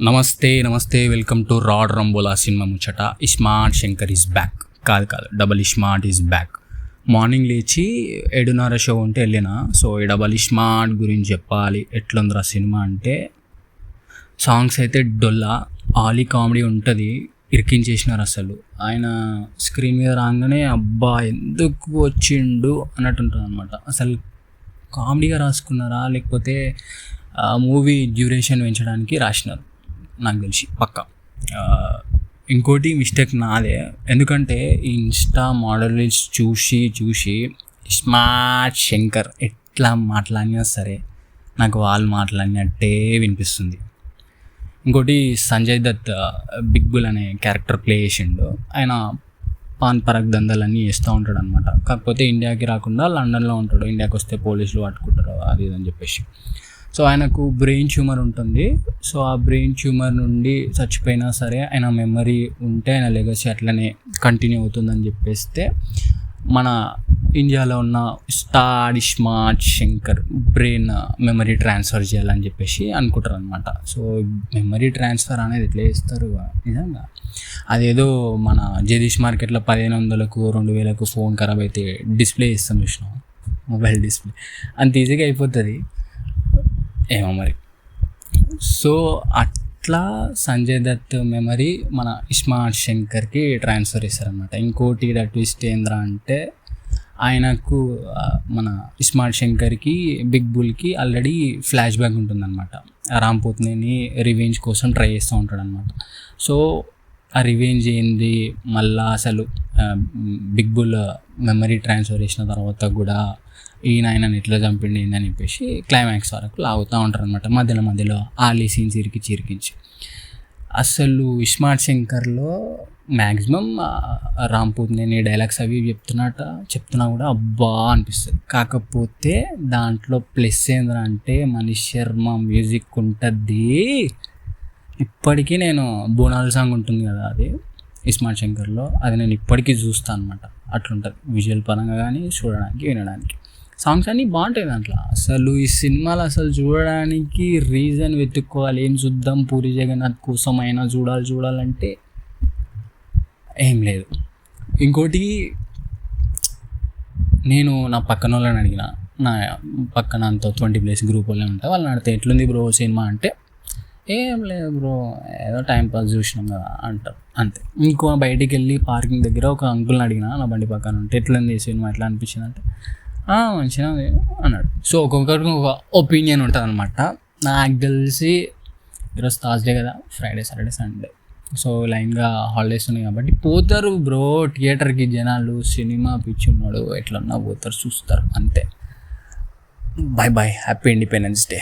నమస్తే welcome to రాడ్ రంబోలా సినిమా ముచ్చట. ISmart Shankar is back. కాదు double iSmart is back. Morning లేచి 7:30 షో ఉంటే వెళ్ళినా. సో ఈ డబల్ ఇస్మార్ట్ గురించి చెప్పాలి. ఎట్లుందిరా సినిమా అంటే, సాంగ్స్ అయితే డొల్లా, ఆలీ కామెడీ ఉంటుంది, ఇరికించేసినారు అసలు. ఆయన స్క్రీన్ మీద రాగానే అబ్బా ఎందుకు వచ్చిండు అన్నట్టు ఉంటుంది అనమాట. అసలు కామెడీగా రాసుకున్నారా లేకపోతే మూవీ డ్యూరేషన్ పెంచడానికి రాసినారు నాకు తెలిసి పక్కా. ఇంకోటి మిస్టేక్ నాదే, ఎందుకంటే ఈ ఇన్స్టా మోడల్స్ చూసి స్మార్ట్ శంకర్ ఎట్లా మాట్లాడినా సరే నాకు వాళ్ళు మాట్లాడినట్టే వినిపిస్తుంది. ఇంకోటి సంజయ్ దత్ బిగ్ బుల్ అనే క్యారెక్టర్ ప్లే చేసిండు. ఆయన పాన్ పరక్ దందాలన్నీ చేస్తూ ఉంటాడు అనమాట. కాకపోతే ఇండియాకి రాకుండా లండన్లో ఉంటాడు. ఇండియాకి వస్తే పోలీసులు పట్టుకుంటారు అది ఇదని చెప్పేసి. సో ఆయనకు బ్రెయిన్ ట్యూమర్ ఉంటుంది. సో ఆ బ్రెయిన్ ట్యూమర్ నుండి చచ్చిపోయినా సరే ఆయన మెమరీ ఉంటే ఆయన లెగసీ అట్లనే కంటిన్యూ అవుతుందని చెప్పేస్తే మన ఇండియాలో ఉన్న smart Shankar brain memory transfer చేయాలని చెప్పేసి అనుకుంటారు అనమాట. సో మెమరీ ట్రాన్స్ఫర్ అనేది ఎట్లా చేస్తారు నిజంగా, అదేదో మన జగదీష్ మార్కెట్లో 1500కు 2000కు ఫోన్ ఖరాబ్ అయితే డిస్ప్లే ఇస్తాం చూసినాం, మొబైల్ డిస్ప్లే, అంత ఈజీగా అయిపోతుంది ఏమో మరి. సో అట్లా సంజయ్ దత్ మెమరీ మన ఇస్మార్ట్ శంకర్కి ట్రాన్స్ఫర్ చేస్తారనమాట. ఇంకోటి ట్విస్ట్ ఏంద్రా అంటే, ఆయనకు మన ఇస్మార్ట్ శంకర్కి బిగ్ బుల్కి ఆల్రెడీ ఫ్లాష్ బ్యాక్ ఉంటుందన్నమాట. రామ్ పోత్నేని రివెంజ్ కోసం ట్రై చేస్తూ ఉంటాడు అనమాట. సో ఆ రివెంజ్ ఏంది, మళ్ళా అసలు బిగ్ బుల్ మెమరీ ట్రాన్స్ఫర్ చేసిన తర్వాత కూడా ఆయనని ఎట్లా చంపిండి అని చెప్పేసి క్లైమాక్స్ వరకు లాగుతూ ఉంటారు అనమాట. మధ్యలో ఆలీ సీన్స్ ఇరికించి. అసలు ఇస్మార్ట్ శంకర్లో మ్యాక్సిమం రామ్ పోత్నేని డైలాగ్స్ అవి చెప్తున్నా కూడా అబ్బా అనిపిస్తుంది. కాకపోతే దాంట్లో ప్లస్ ఏంటంటే మనీష్ శర్మ మ్యూజిక్ ఉంటుంది. ఇప్పటికీ నేను బోనాల సాంగ్ ఉంటుంది కదా, అది ఇస్మార్ట్ శంకర్లో, అది నేను ఇప్పటికీ చూస్తాను అనమాట. అట్లుంటుంది విజువల్ పరంగా కానీ చూడడానికి వినడానికి. సాంగ్స్ అన్నీ బాగుంటాయి దాంట్లో. అసలు ఈ సినిమాలు అసలు చూడడానికి రీజన్ వెతుక్కోవాలి. ఏం చూద్దాం, పూరి జగన్నాథ్ కోసం అయినా చూడాలంటే ఏం లేదు. ఇంకోటి, నేను నా పక్కన వాళ్ళని అడిగిన, నా పక్కన అంత 20+ గ్రూప్ వాళ్ళే ఉంటాయి, వాళ్ళని అడిగితే ఎట్లుంది బ్రో సినిమా అంటే, ఏం లేదు బ్రో ఏదో టైంపాస్ చూసినాం కదా అంటారు అంతే. ఇంకో బయటికి వెళ్ళి పార్కింగ్ దగ్గర ఒక అంకుల్ని అడిగిన, నా బండి పక్కన ఉంటే ఎట్లుంది సినిమా ఎట్లా అనిపించింది అంటే మంచిగా అన్నాడు. సో ఒక్కొక్కరికి ఒక ఒపీనియన్ ఉంటుంది అనమాట. నాకు తెలిసి ఈరోజు థర్స్డే కదా, ఫ్రైడే సాటర్డే సండే, సో లైన్గా హాలిడేస్ ఉన్నాయి కాబట్టి పోతారు బ్రో థియేటర్కి జనాలు. సినిమా పిచ్చి ఉన్నాడు ఎట్లన్నా పోతారు, చూస్తారు అంతే. Bye happy independence day.